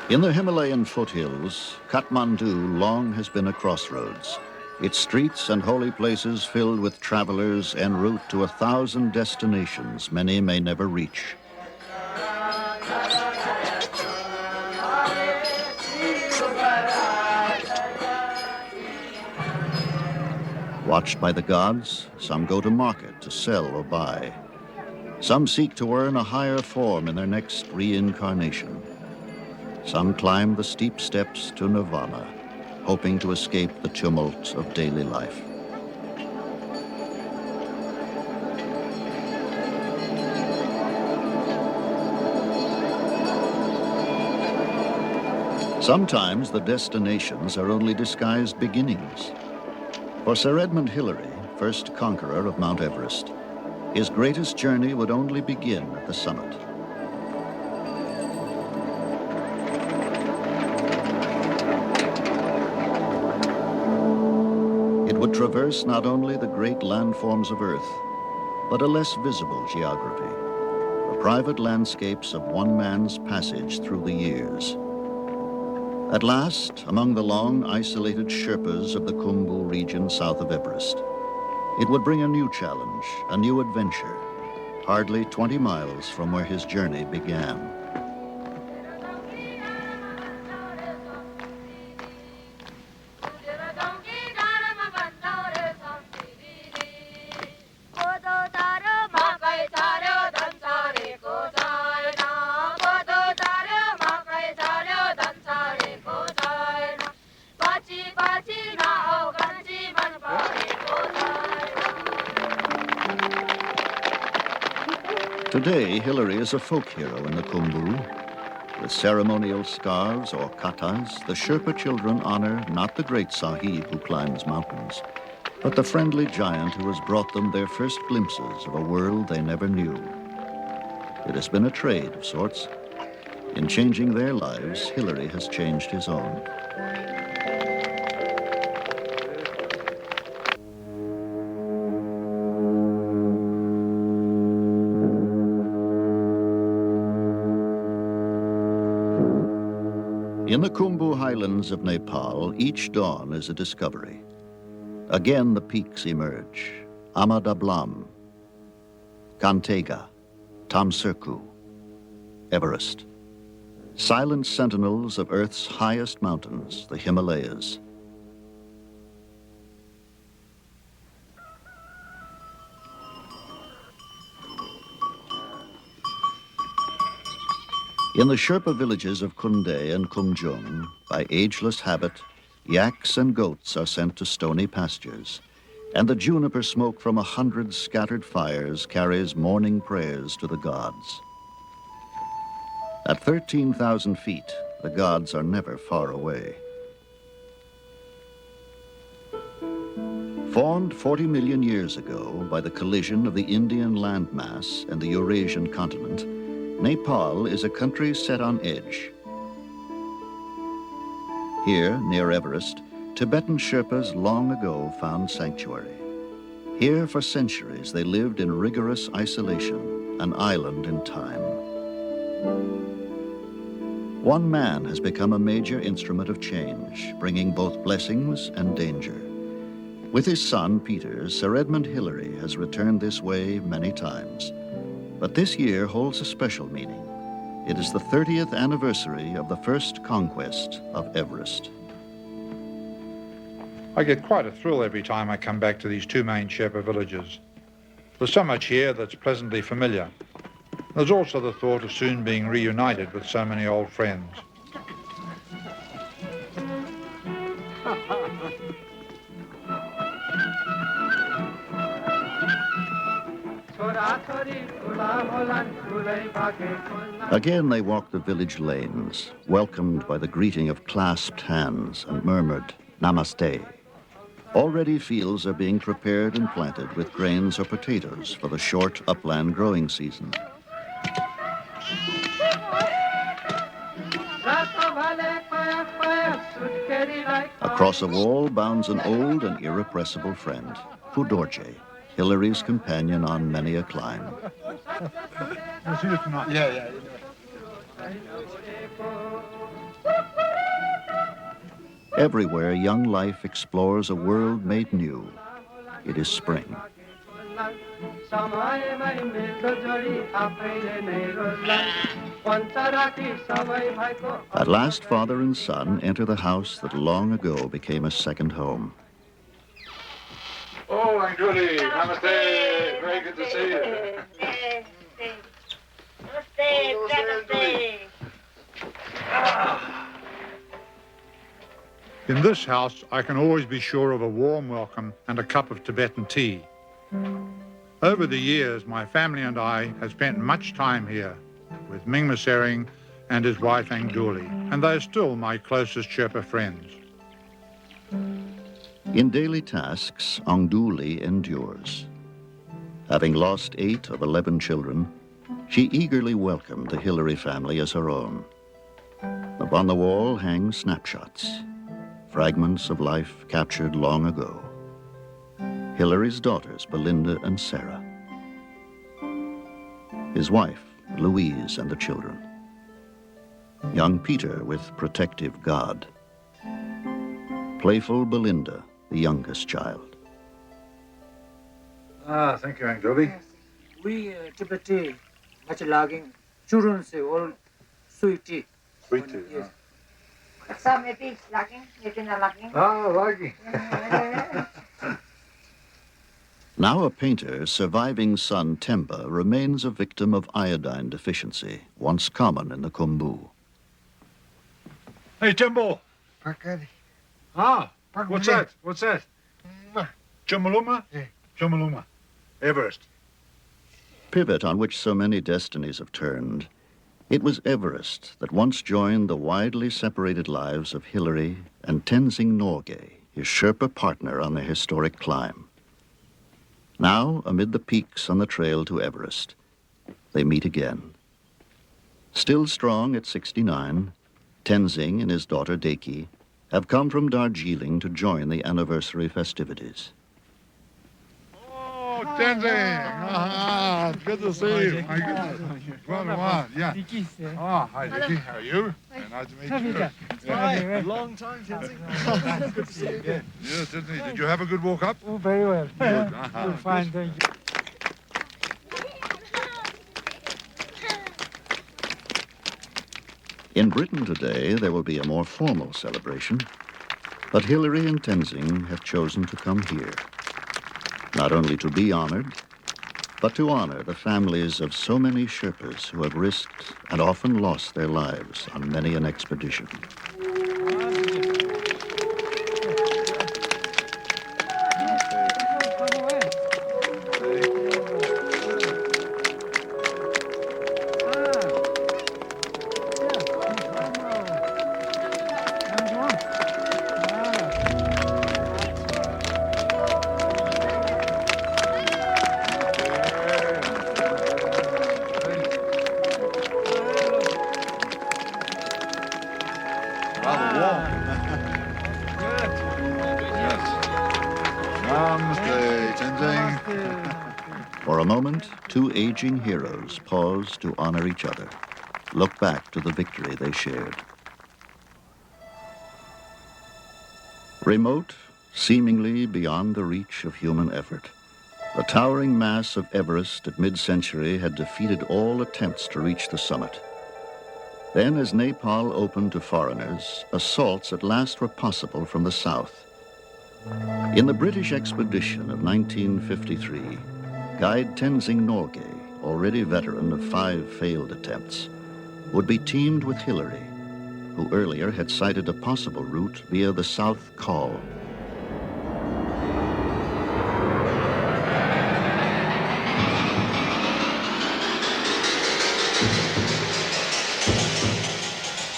In the Himalayan foothills, Kathmandu long has been a crossroads. Its streets and holy places filled with travelers en route to 1,000 destinations many may never reach. Watched by the gods, some go to market to sell or buy. Some seek to earn a higher form in their next reincarnation. Some climb the steep steps to nirvana, hoping to escape the tumult of daily life. Sometimes the destinations are only disguised beginnings. For Sir Edmund Hillary, first conqueror of Mount Everest, his greatest journey would only begin at the summit. It would traverse not only the great landforms of Earth, but a less visible geography, the private landscapes of one man's passage through the years. At last, among the long, isolated Sherpas of the Khumbu region south of Everest, it would bring a new challenge, a new adventure, hardly 20 miles from where his journey began. Today, Hillary is a folk hero in the Khumbu. With ceremonial scarves or katas, the Sherpa children honor not the great Sahib who climbs mountains, but the friendly giant who has brought them their first glimpses of a world they never knew. It has been a trade of sorts. In changing their lives, Hillary has changed his own. In the Khumbu highlands of Nepal, each dawn is a discovery. Again the peaks emerge: Amadablam, Kantega, Tamserku, Everest. Silent sentinels of Earth's highest mountains, the Himalayas. In the Sherpa villages of Kunde and Kumjung, by ageless habit, yaks and goats are sent to stony pastures, and the juniper smoke from 100 scattered fires carries morning prayers to the gods. At 13,000 feet, the gods are never far away. Formed 40 million years ago by the collision of the Indian landmass and the Eurasian continent, Nepal is a country set on edge. Here, near Everest, Tibetan Sherpas long ago found sanctuary. Here, for centuries, they lived in rigorous isolation, an island in time. One man has become a major instrument of change, bringing both blessings and danger. With his son, Peter, Sir Edmund Hillary has returned this way many times. But this year holds a special meaning. It is the 30th anniversary of the first conquest of Everest. I get quite a thrill every time I come back to these two main Sherpa villages. There's so much here that's pleasantly familiar. There's also the thought of soon being reunited with so many old friends. Again they walked the village lanes, welcomed by the greeting of clasped hands and murmured, "Namaste." Already fields are being prepared and planted with grains or potatoes for the short upland growing season. Across a wall bounds an old and irrepressible friend, Fudorje, Hillary's companion on many a climb. Yeah. Everywhere young life explores a world made new. It is spring. At last, father and son enter the house that long ago became a second home. Oh, Anguli, namaste. Very good to see you. In this house, I can always be sure of a warm welcome and a cup of Tibetan tea. Over the years, my family and I have spent much time here with Mingma Sering and his wife Anguli, and they are still my closest Sherpa friends. In daily tasks, Angduli endures. Having lost 8 of 11 children, she eagerly welcomed the Hillary family as her own. Upon the wall hang snapshots, fragments of life captured long ago. Hillary's daughters, Belinda and Sarah. His wife, Louise, and the children. Young Peter with protective God. Playful Belinda, the youngest child. Thank you, Anguli. We Tibetan much logging. Children say all sweet tea. Sweet tea. Yes. Some maybe lagging, maybe not lagging. Lucky. Now a painter, surviving son Temba remains a victim of iodine deficiency, once common in the Khumbu. Hey, Timbo. Pakadi. What's that? What's that? Chumuluma? Yeah. Chumuluma. Everest. Pivot on which so many destinies have turned, it was Everest that once joined the widely separated lives of Hillary and Tenzing Norgay, his Sherpa partner on the historic climb. Now, amid the peaks on the trail to Everest, they meet again. Still strong at 69, Tenzing and his daughter Deki have come from Darjeeling to join the anniversary festivities. Oh, Tenzing! Good to see you. My goodness. Yeah. Hi, Diki. How are you? Nice to meet you. Hi, long time, Tenzing. Good to see you again. Yes, certainly. Did you have a good walk up? Oh, very well. Good. Fine, thank you. In Britain today, there will be a more formal celebration, but Hillary and Tenzing have chosen to come here, not only to be honored, but to honor the families of so many Sherpas who have risked and often lost their lives on many an expedition. For a moment, two aging heroes pause to honor each other, look back to the victory they shared. Remote, seemingly beyond the reach of human effort, the towering mass of Everest at mid-century had defeated all attempts to reach the summit. Then, as Nepal opened to foreigners, assaults at last were possible from the south. In the British expedition of 1953, guide Tenzing Norgay, already veteran of 5 failed attempts, would be teamed with Hillary, who earlier had cited a possible route via the South Col.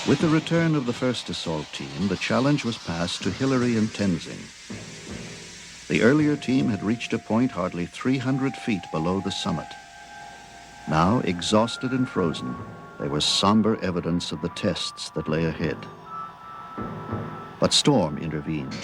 With the return of the first assault team, the challenge was passed to Hillary and Tenzing. The earlier team had reached a point hardly 300 feet below the summit. Now, exhausted and frozen, there was somber evidence of the tests that lay ahead. But storm intervened.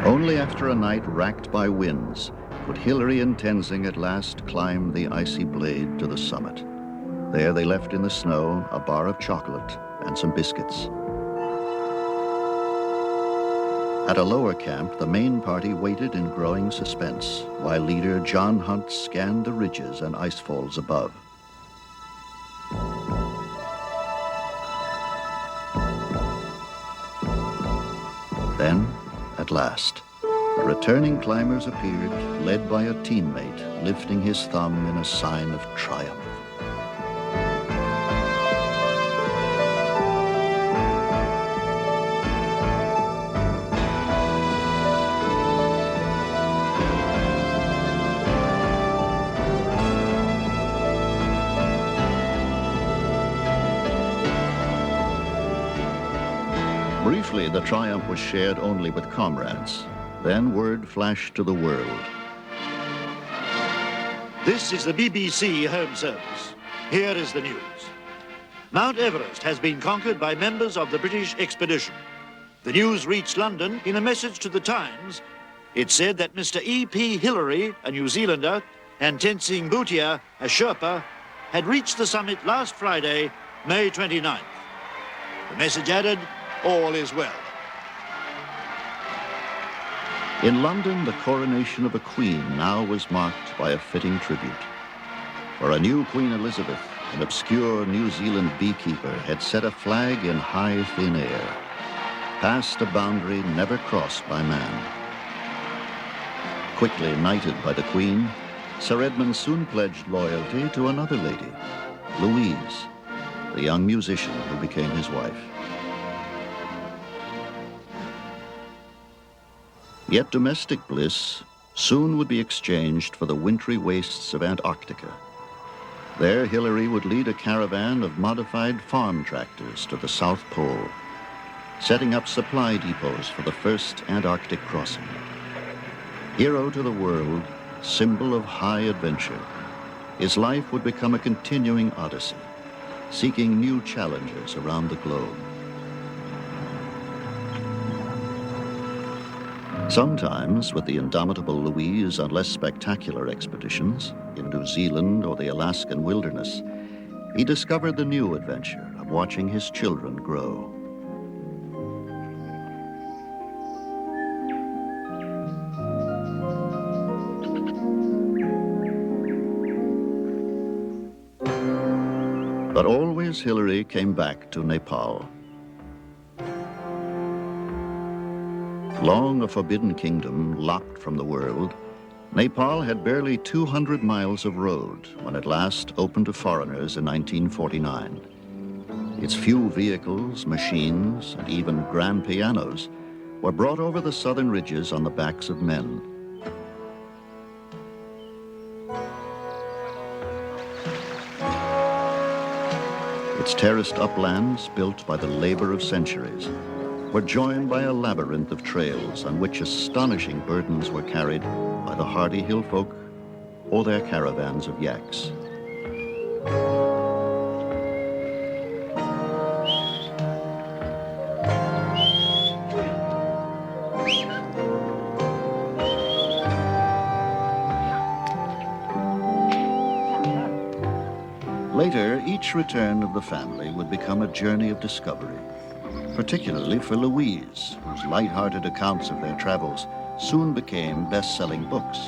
Only after a night racked by winds could Hillary and Tenzing at last climb the icy blade to the summit. There they left in the snow a bar of chocolate and some biscuits. At a lower camp, the main party waited in growing suspense, while leader John Hunt scanned the ridges and icefalls above. Then, at last, the returning climbers appeared, led by a teammate, lifting his thumb in a sign of triumph. Briefly, the triumph was shared only with comrades. Then word flashed to the world. This is the BBC Home Service. Here is the news. Mount Everest has been conquered by members of the British expedition. The news reached London in a message to the Times. It said that Mr. E.P. Hillary, a New Zealander, and Tenzing Bhutia, a Sherpa, had reached the summit last Friday, May 29th. The message added, all is well. In London, the coronation of a queen now was marked by a fitting tribute. For a new Queen Elizabeth, an obscure New Zealand beekeeper had set a flag in high, thin air, past a boundary never crossed by man. Quickly knighted by the Queen, Sir Edmund soon pledged loyalty to another lady, Louise, the young musician who became his wife. Yet domestic bliss soon would be exchanged for the wintry wastes of Antarctica. There, Hillary would lead a caravan of modified farm tractors to the South Pole, setting up supply depots for the first Antarctic crossing. Hero to the world, symbol of high adventure, his life would become a continuing odyssey, seeking new challenges around the globe. Sometimes, with the indomitable Louise on less spectacular expeditions, in New Zealand or the Alaskan wilderness, he discovered the new adventure of watching his children grow. But always Hillary came back to Nepal. Long a forbidden kingdom, locked from the world, Nepal had barely 200 miles of road when at last opened to foreigners in 1949. Its few vehicles, machines, and even grand pianos were brought over the southern ridges on the backs of men. Its terraced uplands, built by the labor of centuries, were joined by a labyrinth of trails on which astonishing burdens were carried by the hardy hill folk or their caravans of yaks. Later, each return of the family would become a journey of discovery, particularly for Louise, whose light-hearted accounts of their travels soon became best-selling books.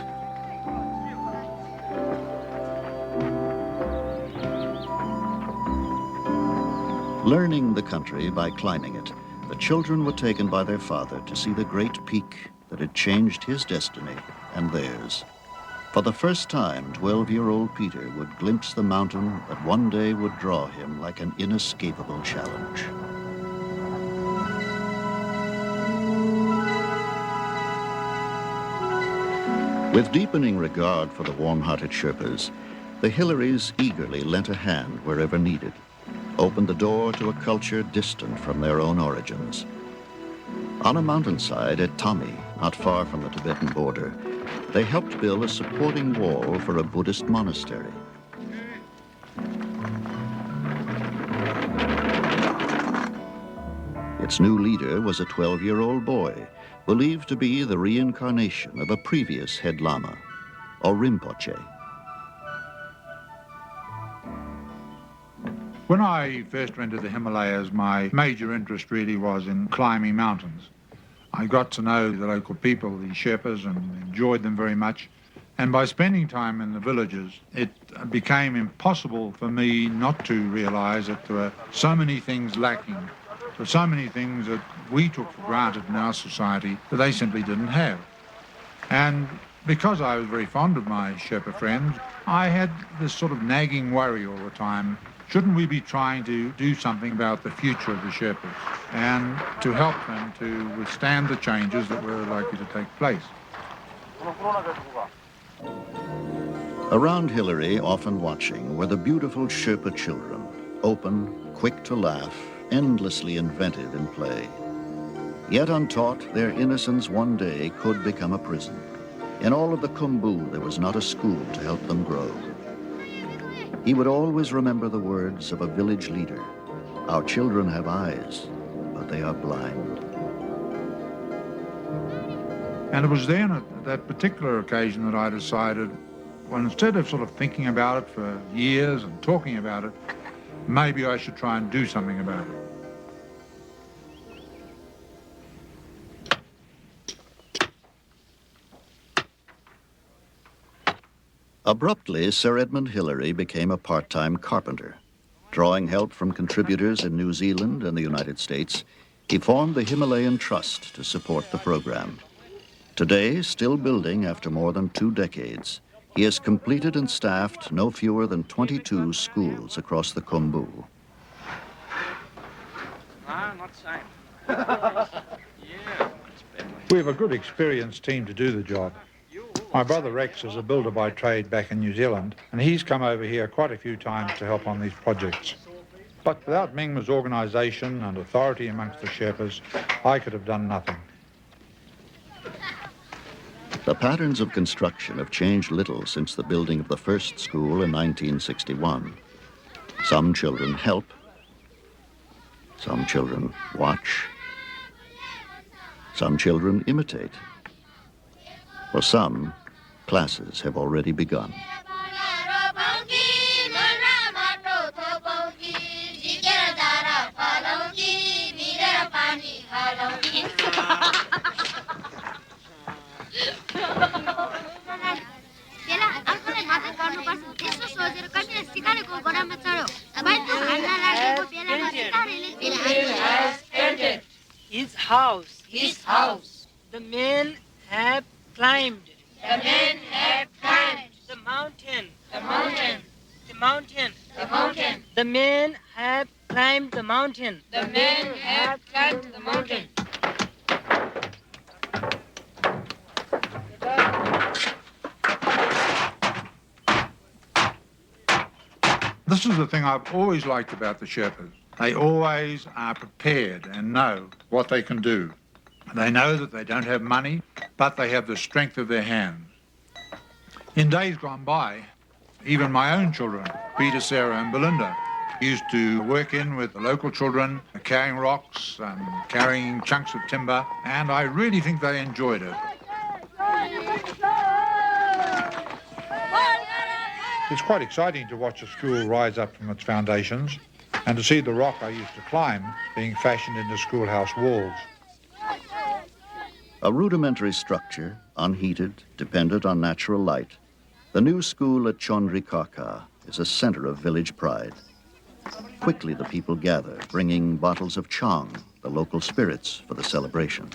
Learning the country by climbing it, the children were taken by their father to see the great peak that had changed his destiny and theirs. For the first time, 12-year-old Peter would glimpse the mountain that one day would draw him like an inescapable challenge. With deepening regard for the warm-hearted Sherpas, the Hillarys eagerly lent a hand wherever needed, opened the door to a culture distant from their own origins. On a mountainside at Tommy, not far from the Tibetan border, They helped build a supporting wall for a Buddhist monastery. Its new leader was a 12-year-old boy, believed to be the reincarnation of a previous head lama, or Rinpoche. When I first went to the Himalayas, my major interest really was in climbing mountains. I got to know the local people, the Sherpas, and enjoyed them very much. And by spending time in the villages, it became impossible for me not to realize that there were so many things lacking. There were so many things that we took for granted in our society that they simply didn't have. And because I was very fond of my Sherpa friends, I had this sort of nagging worry all the time. Shouldn't we be trying to do something about the future of the Sherpas and to help them to withstand the changes that were likely to take place? Around Hillary, often watching, were the beautiful Sherpa children, open, quick to laugh, endlessly inventive in play. Yet untaught, their innocence one day could become a prison. In all of the Khumbu, there was not a school to help them grow. He would always remember the words of a village leader, "Our children have eyes, but they are blind." And it was then at that particular occasion that I decided, well, instead of sort of thinking about it for years and talking about it, maybe I should try and do something about it. Abruptly, Sir Edmund Hillary became a part-time carpenter. Drawing help from contributors in New Zealand and the United States, he formed the Himalayan Trust to support the program. Today, still building after more than 2 decades, he has completed and staffed no fewer than 22 schools across the Khumbu. We have a good experienced team to do the job. My brother Rex is a builder by trade back in New Zealand, and he's come over here quite a few times to help on these projects. But without Mingma's organisation and authority amongst the Sherpas, I could have done nothing. The patterns of construction have changed little since the building of the first school in 1961. Some children help, some children watch, some children imitate. For some, classes have already begun. His house. The men have climbed. The men have climbed. The mountain. The mountain. The mountain. The mountain. The men have climbed the mountain. The men have climbed the mountain. This is the thing I've always liked about the Sherpas. They always are prepared and know what they can do. They know that they don't have money, but they have the strength of their hands. In days gone by, even my own children, Peter, Sarah and Belinda, used to work in with the local children, carrying rocks and carrying chunks of timber, and I really think they enjoyed it. It's quite exciting to watch a school rise up from its foundations and to see the rock I used to climb being fashioned into schoolhouse walls. A rudimentary structure, unheated, dependent on natural light, the new school at Chondrikaka is a center of village pride. Quickly the people gather, bringing bottles of chang, the local spirits, for the celebration.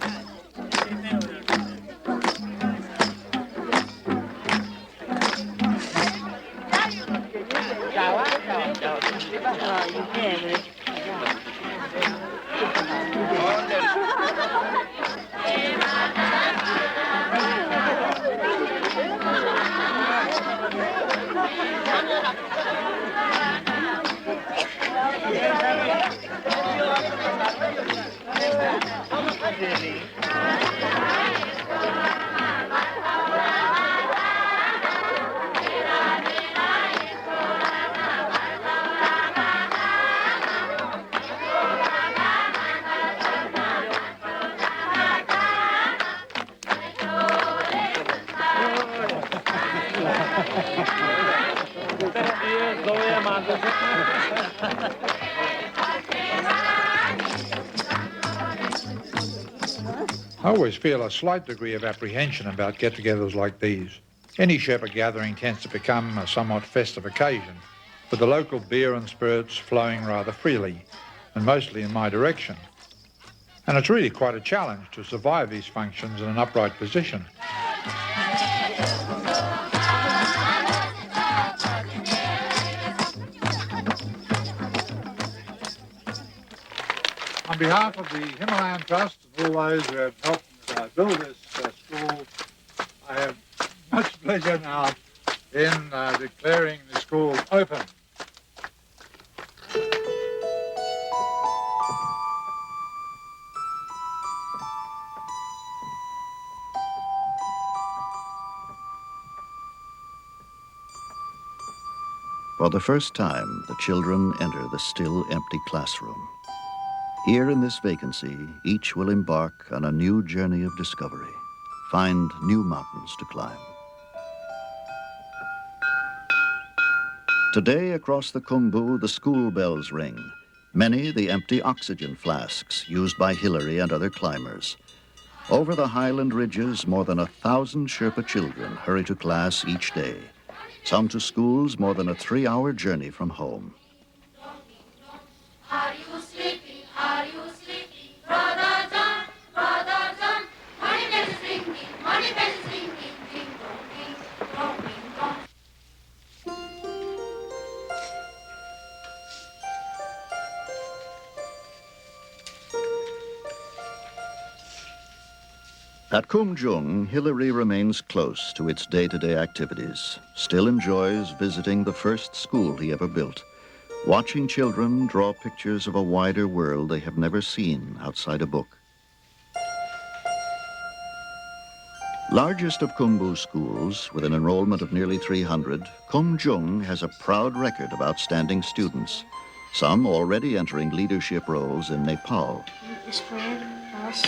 I always feel a slight degree of apprehension about get-togethers like these. Any Sherpa gathering tends to become a somewhat festive occasion, with the local beer and spirits flowing rather freely, and mostly in my direction. And it's really quite a challenge to survive these functions in an upright position. On behalf of the Himalayan Trust and all those who have helped build this school, I have much pleasure now in declaring the school open. For the first time, the children enter the still empty classroom. Here in this vacancy, each will embark on a new journey of discovery, find new mountains to climb. Today, across the Khumbu, the school bells ring. Many the empty oxygen flasks used by Hillary and other climbers. Over the highland ridges, more than 1,000 Sherpa children hurry to class each day. Some to schools more than a 3-hour journey from home. Are you sleeping? Are you sleeping? Brother John, money bells is ringing, ding dong, ding dong. At Kumjung, Hillary remains close to its day-to-day activities, still enjoys visiting the first school he ever built, watching children draw pictures of a wider world they have never seen outside a book. Largest of Khumbu schools, with an enrollment of nearly 300, Kumjung has a proud record of outstanding students, some already entering leadership roles in Nepal. Square plus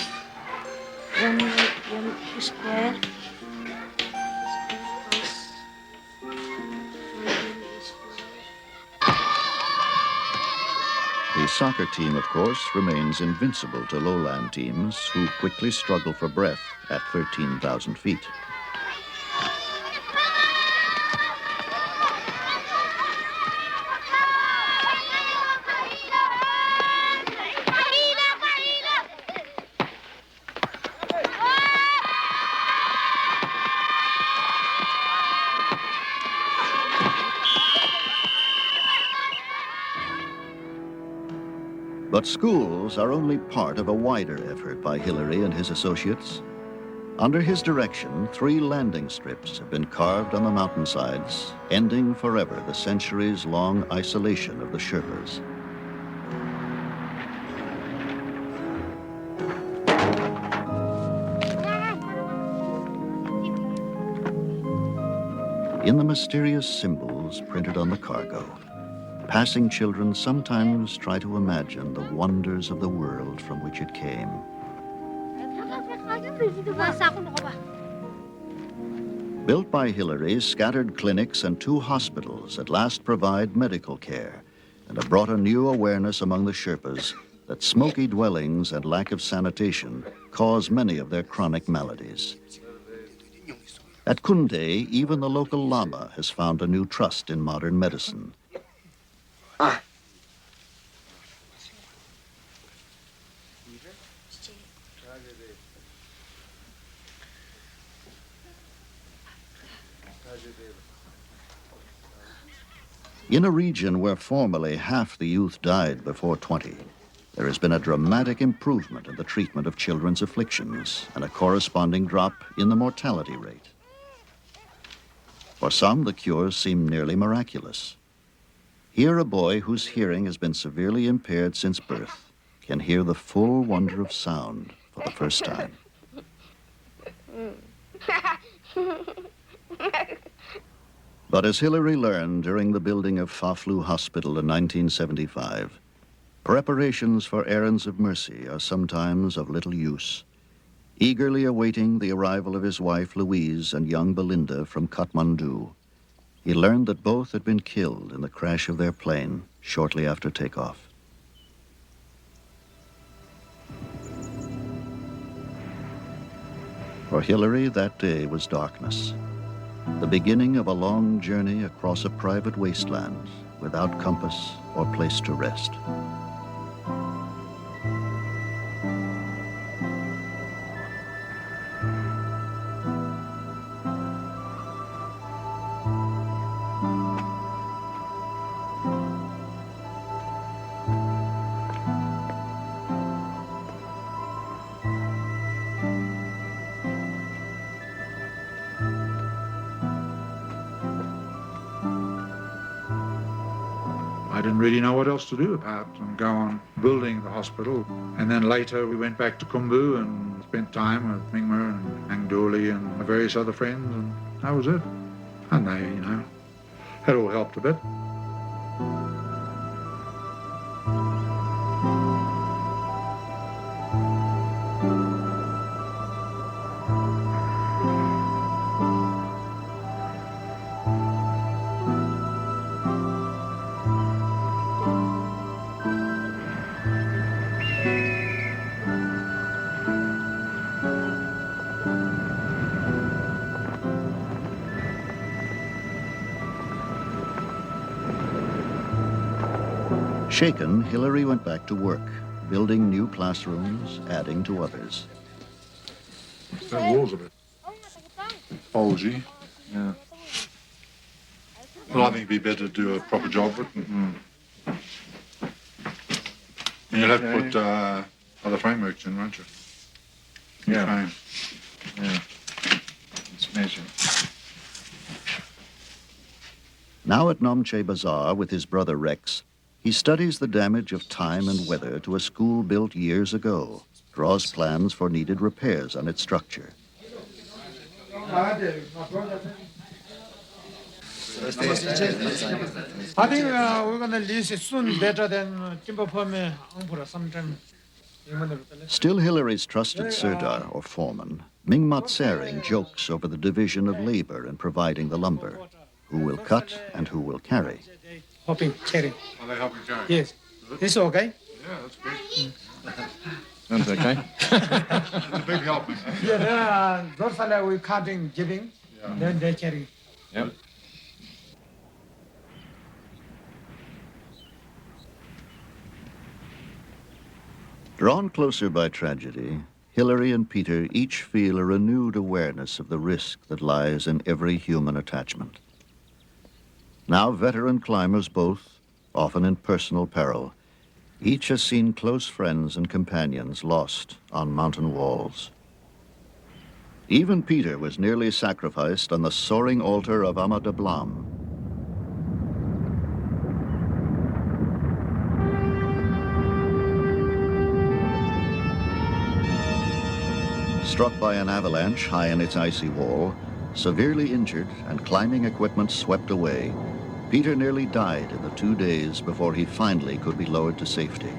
1 square plus 1 The soccer team, of course, remains invincible to lowland teams who quickly struggle for breath at 13,000 feet. But schools are only part of a wider effort by Hillary and his associates. Under his direction, 3 landing strips have been carved on the mountainsides, ending forever the centuries-long isolation of the Sherpas. In the mysterious symbols printed on the cargo, passing children sometimes try to imagine the wonders of the world from which it came. Built by Hillary, scattered clinics and 2 hospitals at last provide medical care and have brought a new awareness among the Sherpas that smoky dwellings and lack of sanitation cause many of their chronic maladies. At Kunde, even the local lama has found a new trust in modern medicine. In a region where formerly half the youth died before 20, there has been a dramatic improvement in the treatment of children's afflictions and a corresponding drop in the mortality rate. For some, the cures seem nearly miraculous. Here, a boy whose hearing has been severely impaired since birth can hear the full wonder of sound for the first time. But as Hillary learned during the building of Faflu Hospital in 1975, preparations for errands of mercy are sometimes of little use. Eagerly awaiting the arrival of his wife Louise and young Belinda from Kathmandu, he learned that both had been killed in the crash of their plane shortly after takeoff. For Hillary, that day was darkness, the beginning of a long journey across a private wasteland without compass or place to rest. I didn't really know what else to do apart from go on building the hospital. And then later we went back to Khumbu and spent time with Mingma and Angduli and the various other friends, and that was it. And they, had all helped a bit. Shaken, Hillary went back to work, building new classrooms, adding to others. That wall's a bit bulgy. Yeah. Well, I think it'd be better to do a proper job with it. And you'll have to put other frameworks in, won't you? Yeah. Frame. Yeah. It's measured. Now at Namche Bazaar with his brother Rex, he studies the damage of time and weather to a school built years ago, draws plans for needed repairs on its structure. I think we're going to lease it soon better than timber permit sometime. Still Hillary's trusted sirdar, or foreman, Mingmat Sering jokes over the division of labor in providing the lumber, who will cut and who will carry. Hopping, cherry. Are they helping carry? Yes. This okay? Yeah, that's good. That's okay. It's a big help. Yeah, those fellow we cutting, giving, then they carry. Yep. Drawn closer by tragedy, Hillary and Peter each feel a renewed awareness of the risk that lies in every human attachment. Now veteran climbers both, often in personal peril, each has seen close friends and companions lost on mountain walls. Even Peter was nearly sacrificed on the soaring altar of Ama Dablam. Struck by an avalanche high in its icy wall, severely injured and climbing equipment swept away, Peter nearly died in the 2 days before he finally could be lowered to safety.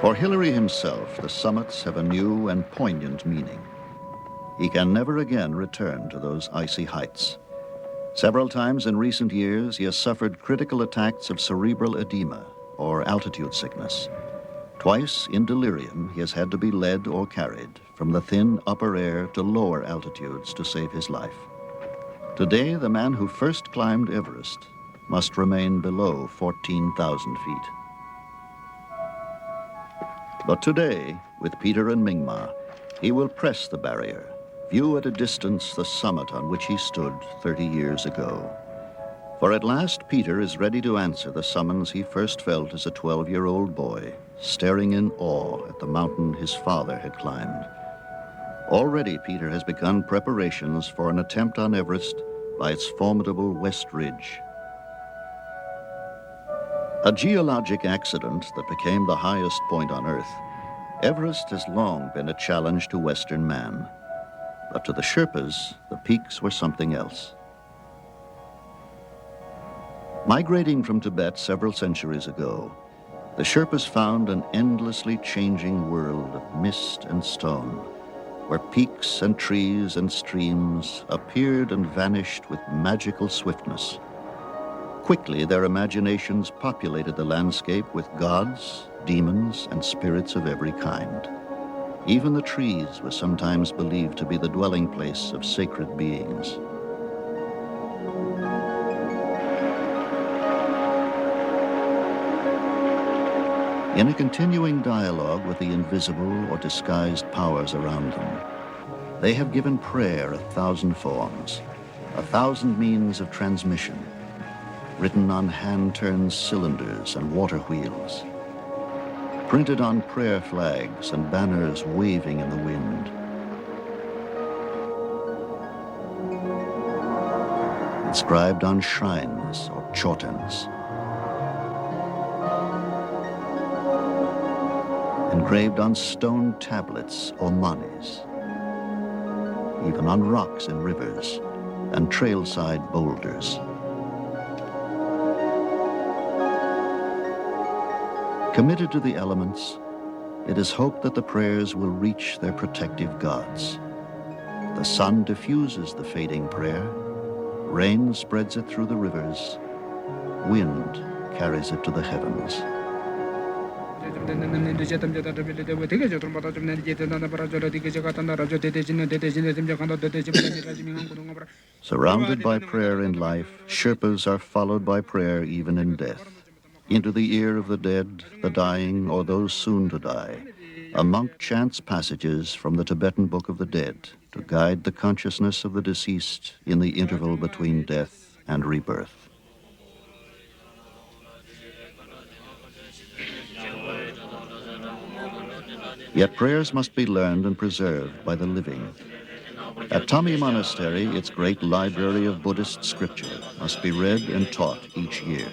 For Hillary himself, the summits have a new and poignant meaning. He can never again return to those icy heights. Several times in recent years, he has suffered critical attacks of cerebral edema, or altitude sickness. Twice, in delirium, he has had to be led or carried from the thin upper air to lower altitudes to save his life. Today, the man who first climbed Everest must remain below 14,000 feet. But today, with Peter and Mingma, he will press the barrier, view at a distance the summit on which he stood 30 years ago. For at last, Peter is ready to answer the summons he first felt as a 12-year-old boy, staring in awe at the mountain his father had climbed. Already, Peter has begun preparations for an attempt on Everest by its formidable West Ridge. A geologic accident that became the highest point on Earth, Everest has long been a challenge to Western man. But to the Sherpas, the peaks were something else. Migrating from Tibet several centuries ago, the Sherpas found an endlessly changing world of mist and stone, where peaks and trees and streams appeared and vanished with magical swiftness. Quickly, their imaginations populated the landscape with gods, demons, and spirits of every kind. Even the trees were sometimes believed to be the dwelling place of sacred beings. In a continuing dialogue with the invisible or disguised powers around them, they have given prayer 1,000 forms, 1,000 means of transmission, written on hand-turned cylinders and water wheels, printed on prayer flags and banners waving in the wind. Inscribed on shrines or chotans, engraved on stone tablets or manis, even on rocks in rivers and trailside boulders. Committed to the elements, it is hoped that the prayers will reach their protective gods. The sun diffuses the fading prayer, rain spreads it through the rivers, wind carries it to the heavens. Surrounded by prayer in life, Sherpas are followed by prayer even in death. Into the ear of the dead, the dying, or those soon to die, a monk chants passages from the Tibetan Book of the Dead to guide the consciousness of the deceased in the interval between death and rebirth. Yet prayers must be learned and preserved by the living. At Tami Monastery, its great library of Buddhist scripture must be read and taught each year.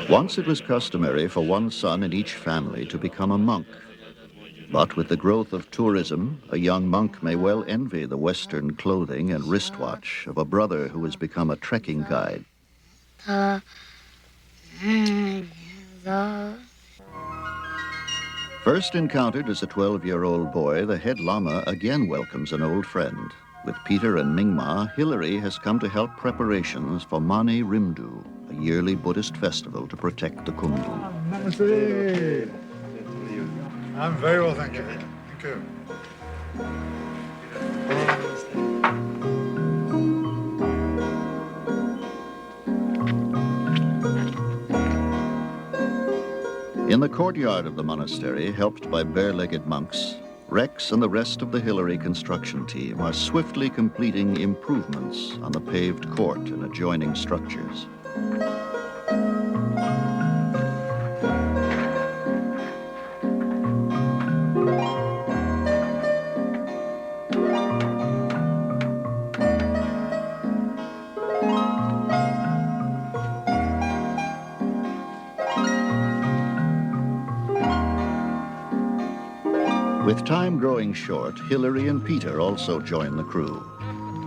Once it was customary for one son in each family to become a monk. But with the growth of tourism, a young monk may well envy the Western clothing and wristwatch of a brother who has become a trekking guide. First encountered as a 12-year-old boy, the head lama again welcomes an old friend. With Peter and Mingma, Hilary has come to help preparations for Mani Rimdu, a yearly Buddhist festival to protect the Khumbu. Namaste. I'm very well, thank you. Thank you. In the courtyard of the monastery, helped by bare-legged monks, Rex and the rest of the Hilary construction team are swiftly completing improvements on the paved court and adjoining structures. With time growing short, Hilary and Peter also join the crew.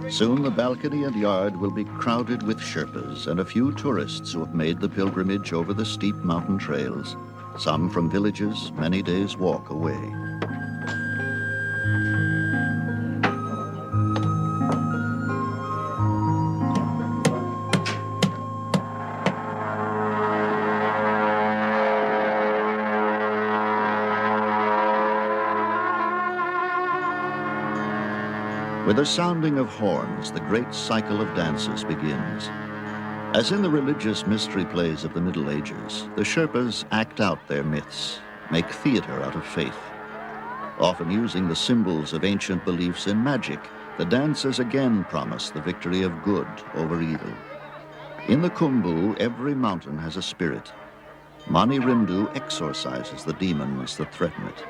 Soon the balcony and yard will be crowded with Sherpas and a few tourists who have made the pilgrimage over the steep mountain trails, some from villages many days' walk away. With the sounding of horns, the great cycle of dances begins. As in the religious mystery plays of the Middle Ages, the Sherpas act out their myths, make theater out of faith. Often using the symbols of ancient beliefs in magic, the dances again promise the victory of good over evil. In the Khumbu, every mountain has a spirit. Mani Rimdu exorcises the demons that threaten it.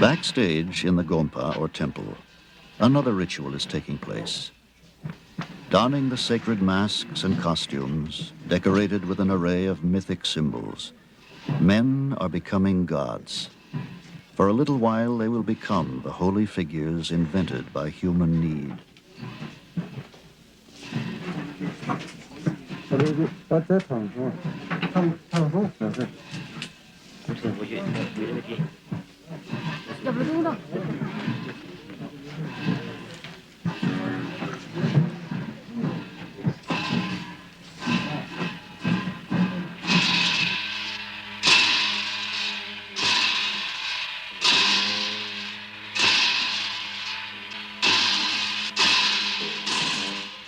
Backstage in the Gompa, or temple, Another ritual is taking place. Donning the sacred masks and costumes, decorated with an array of mythic symbols, men are becoming gods. For a little while, they will become the holy figures invented by human need.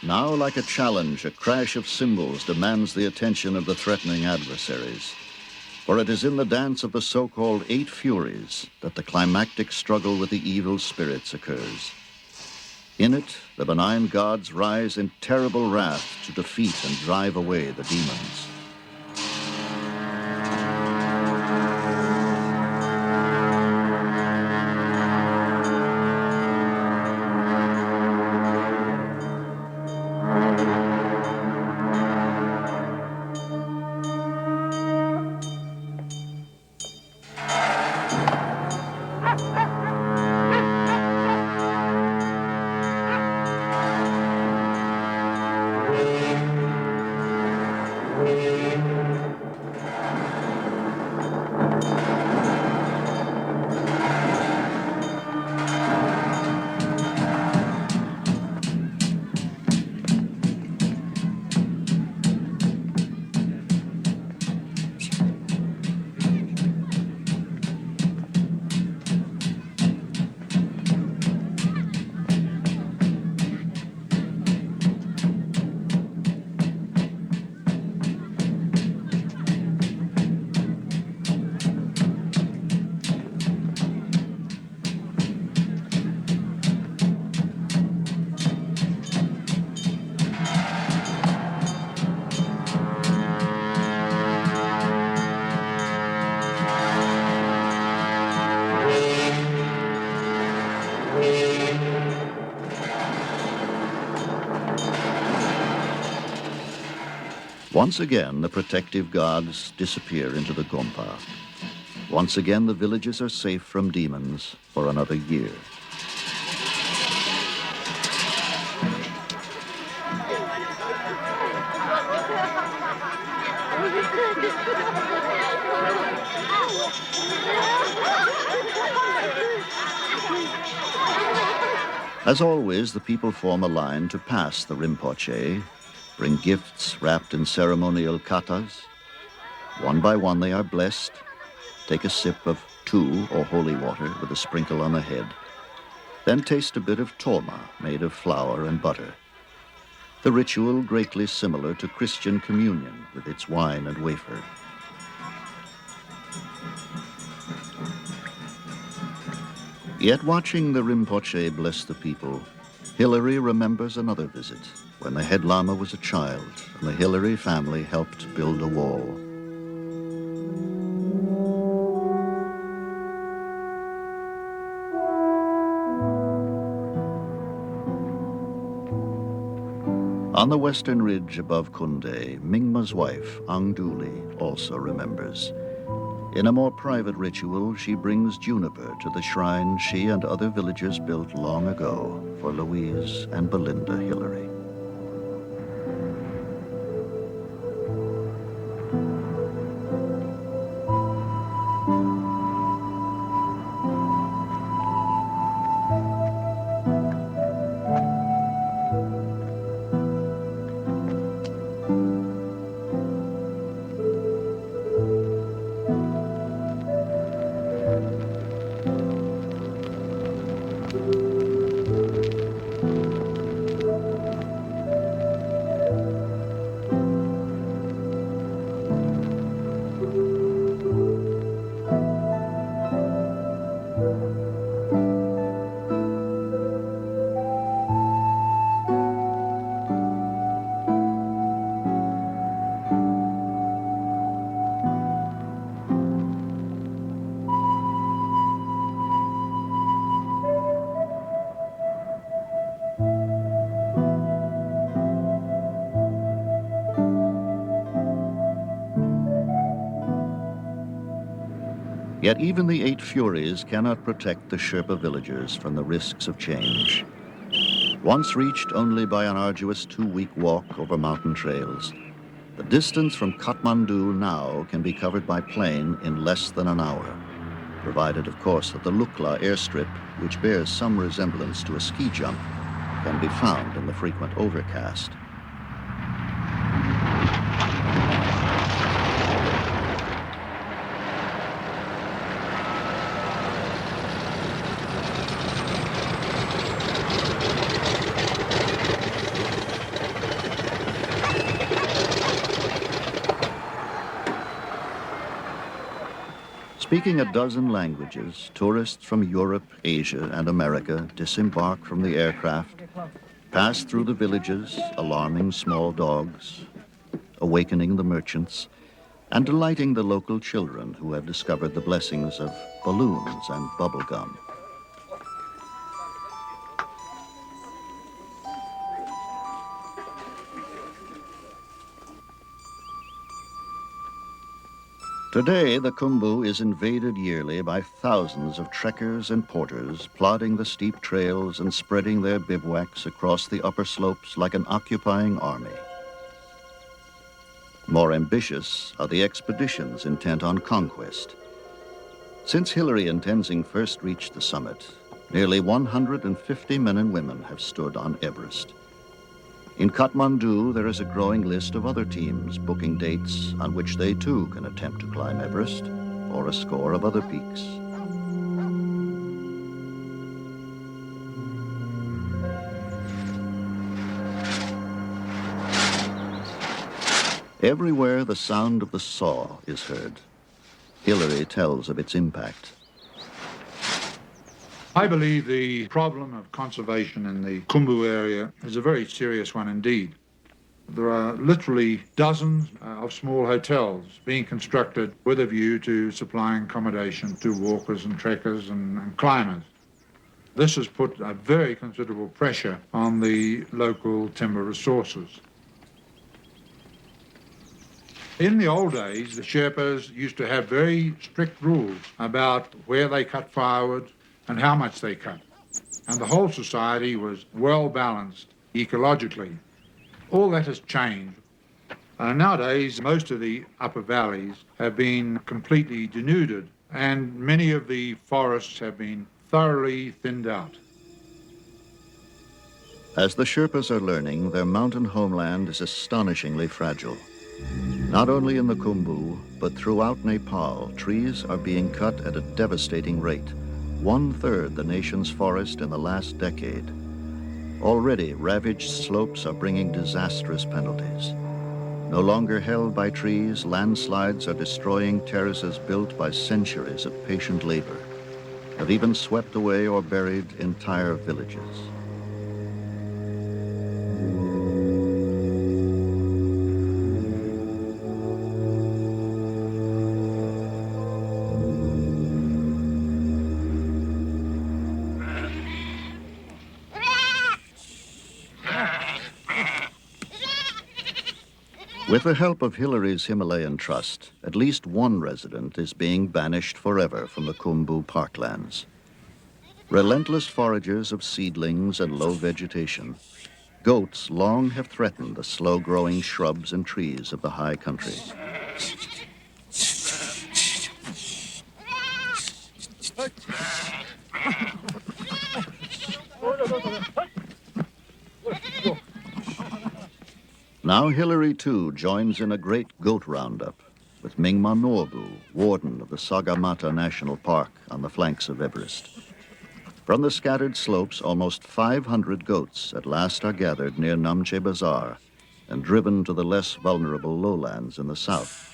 Now, like a challenge, a crash of cymbals demands the attention of the threatening adversaries. For it is in the dance of the so-called 8 Furies that the climactic struggle with the evil spirits occurs. In it, the benign gods rise in terrible wrath to defeat and drive away the demons. Once again, the protective gods disappear into the Gompa. Once again, the villages are safe from demons for another year. As always, the people form a line to pass the Rinpoche, bring gifts wrapped in ceremonial katas. One by one they are blessed, take a sip of tu, or holy water, with a sprinkle on the head, then taste a bit of toma, made of flour and butter. The ritual greatly similar to Christian communion with its wine and wafer. Yet watching the Rinpoche bless the people, Hilary remembers another visit when the head lama was a child and the Hilary family helped build a wall. On the western ridge above Kunde, Mingma's wife, Angduli, also remembers. In a more private ritual, she brings juniper to the shrine she and other villagers built long ago for Louise and Belinda Hilary. Yet even the 8 Furies cannot protect the Sherpa villagers from the risks of change. Once reached only by an arduous 2-week walk over mountain trails, the distance from Kathmandu now can be covered by plane in less than an hour, provided, of course, that the Lukla airstrip, which bears some resemblance to a ski jump, can be found in the frequent overcast. Speaking a dozen languages, tourists from Europe, Asia, and America disembark from the aircraft, pass through the villages, alarming small dogs, awakening the merchants, and delighting the local children who have discovered the blessings of balloons and bubble gum. Today, the Khumbu is invaded yearly by thousands of trekkers and porters plodding the steep trails and spreading their bivouacs across the upper slopes like an occupying army. More ambitious are the expeditions intent on conquest. Since Hillary and Tenzing first reached the summit, nearly 150 men and women have stood on Everest. In Kathmandu, there is a growing list of other teams booking dates on which they too can attempt to climb Everest or a score of other peaks. Everywhere the sound of the saw is heard. Hillary tells of its impact. I believe the problem of conservation in the Khumbu area is a very serious one indeed. There are literally dozens of small hotels being constructed with a view to supplying accommodation to walkers and trekkers and climbers. This has put a very considerable pressure on the local timber resources. In the old days, the Sherpas used to have very strict rules about where they cut firewood and how much they cut. And the whole society was well balanced ecologically. All that has changed. Nowadays, most of the upper valleys have been completely denuded, and many of the forests have been thoroughly thinned out. As the Sherpas are learning, their mountain homeland is astonishingly fragile. Not only in the Khumbu, but throughout Nepal, trees are being cut at a devastating rate, 1/3 the nation's forest in the last decade. Already, ravaged slopes are bringing disastrous penalties. No longer held by trees, landslides are destroying terraces built by centuries of patient labor, have even swept away or buried entire villages. With the help of Hillary's Himalayan Trust, at least one resident is being banished forever from the Khumbu parklands. Relentless foragers of seedlings and low vegetation, goats long have threatened the slow-growing shrubs and trees of the high country. Now Hillary, too, joins in a great goat roundup with Mingma Norbu, warden of the Sagarmatha National Park on the flanks of Everest. From the scattered slopes, almost 500 goats at last are gathered near Namche Bazaar and driven to the less vulnerable lowlands in the south.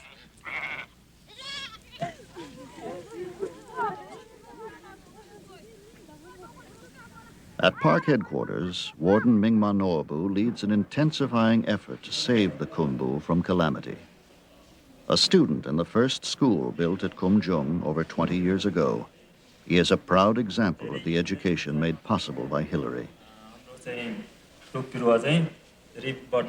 At park headquarters, Warden Mingma Norbu leads an intensifying effort to save the Khumbu from calamity. A student in the first school built at Kumjung over 20 years ago, he is a proud example of the education made possible by Hillary.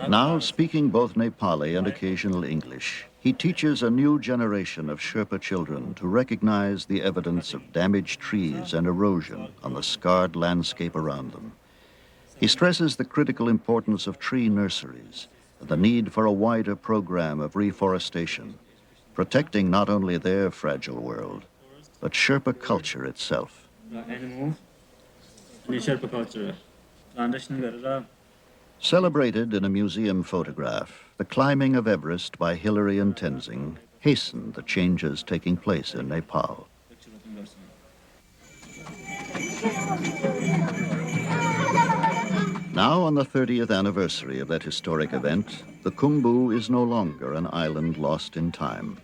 Now, speaking both Nepali and occasional English, he teaches a new generation of Sherpa children to recognize the evidence of damaged trees and erosion on the scarred landscape around them. He stresses the critical importance of tree nurseries and the need for a wider program of reforestation, protecting not only their fragile world, but Sherpa culture itself. Celebrated in a museum photograph, the climbing of Everest by Hillary and Tenzing hastened the changes taking place in Nepal. Now, on the 30th anniversary of that historic event, the Khumbu is no longer an island lost in time.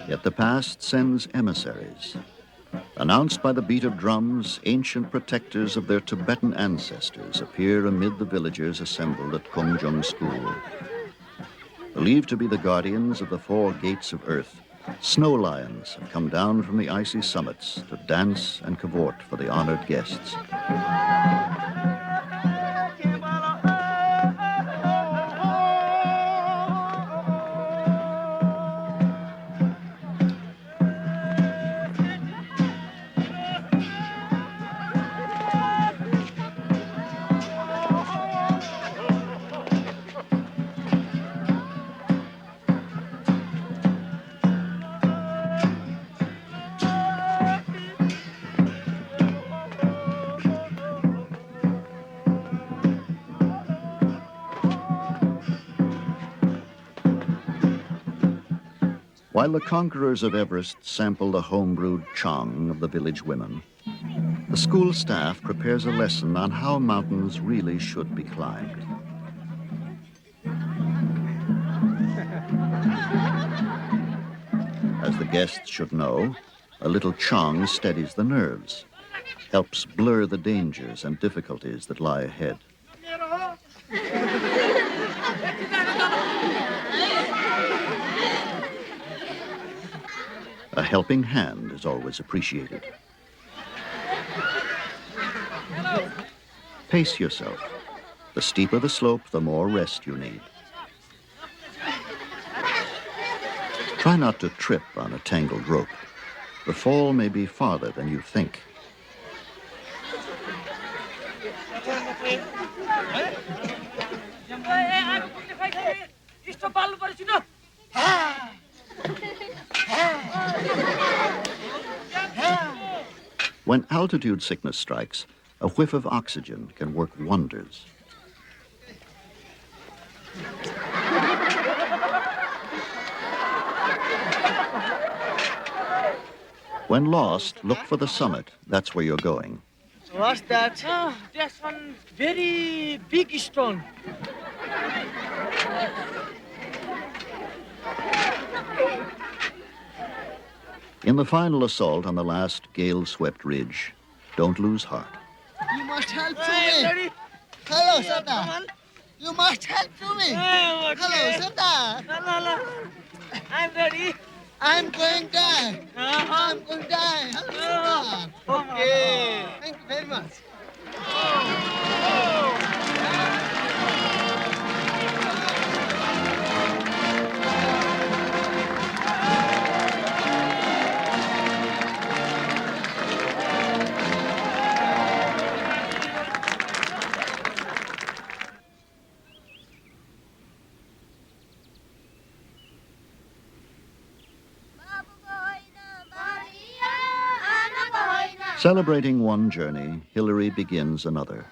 Yet the past sends emissaries. Announced by the beat of drums, ancient protectors of their Tibetan ancestors appear amid the villagers assembled at Kongjung School. Believed to be the guardians of the four gates of earth, snow lions have come down from the icy summits to dance and cavort for the honored guests. While the conquerors of Everest sample the home-brewed chang of the village women, the school staff prepares a lesson on how mountains really should be climbed. As the guests should know, a little chang steadies the nerves, helps blur the dangers and difficulties that lie ahead. A helping hand is always appreciated. Pace yourself. The steeper the slope, the more rest you need. Try not to trip on a tangled rope. The fall may be farther than you think. When altitude sickness strikes, a whiff of oxygen can work wonders. When lost, look for the summit. That's where you're going. What's that? Oh, that's one very big stone. In the final assault on the last gale-swept ridge, don't lose heart. You must help to me. Hello, Sardar. You must help to me. Hello, Sardar. Hello. I'm ready. I'm going down. I'm going down. Hello, Sardar. Okay. Thank you very much. Celebrating one journey, Hillary begins another.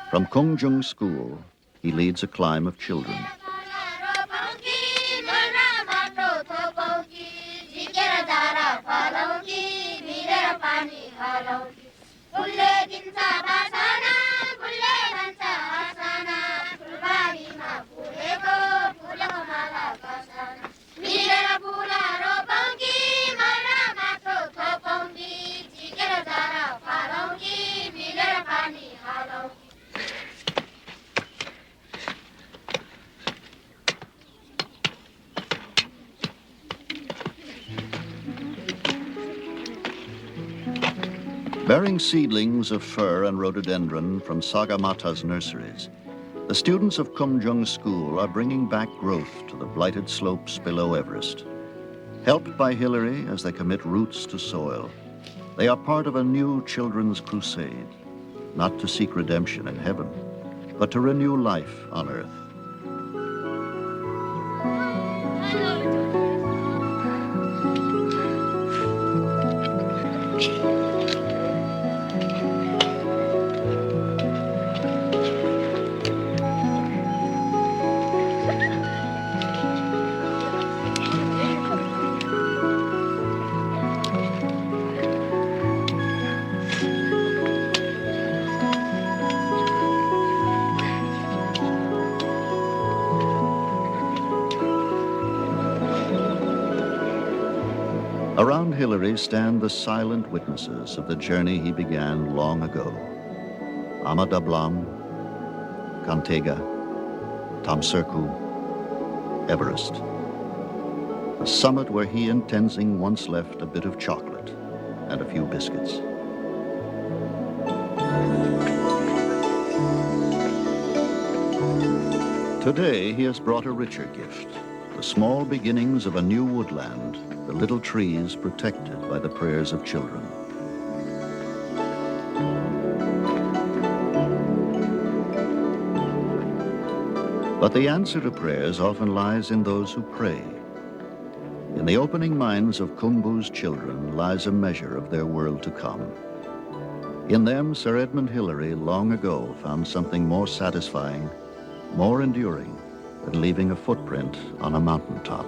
From Kongjung School, he leads a climb of children. Bearing seedlings of fir and rhododendron from Sagamata's nurseries, the students of Kumjung School are bringing back growth to the blighted slopes below Everest. Helped by Hillary as they commit roots to soil, they are part of a new children's crusade, not to seek redemption in heaven, but to renew life on earth. Around Hillary stand the silent witnesses of the journey he began long ago. Amadablam, Kantega, Tamserku, Everest. The summit where he and Tenzing once left a bit of chocolate and a few biscuits. Today he has brought a richer gift, the small beginnings of a new woodland, the little trees protected by the prayers of children. But the answer to prayers often lies in those who pray. In the opening minds of Khumbu's children lies a measure of their world to come. In them, Sir Edmund Hillary long ago found something more satisfying, more enduring, than leaving a footprint on a mountaintop.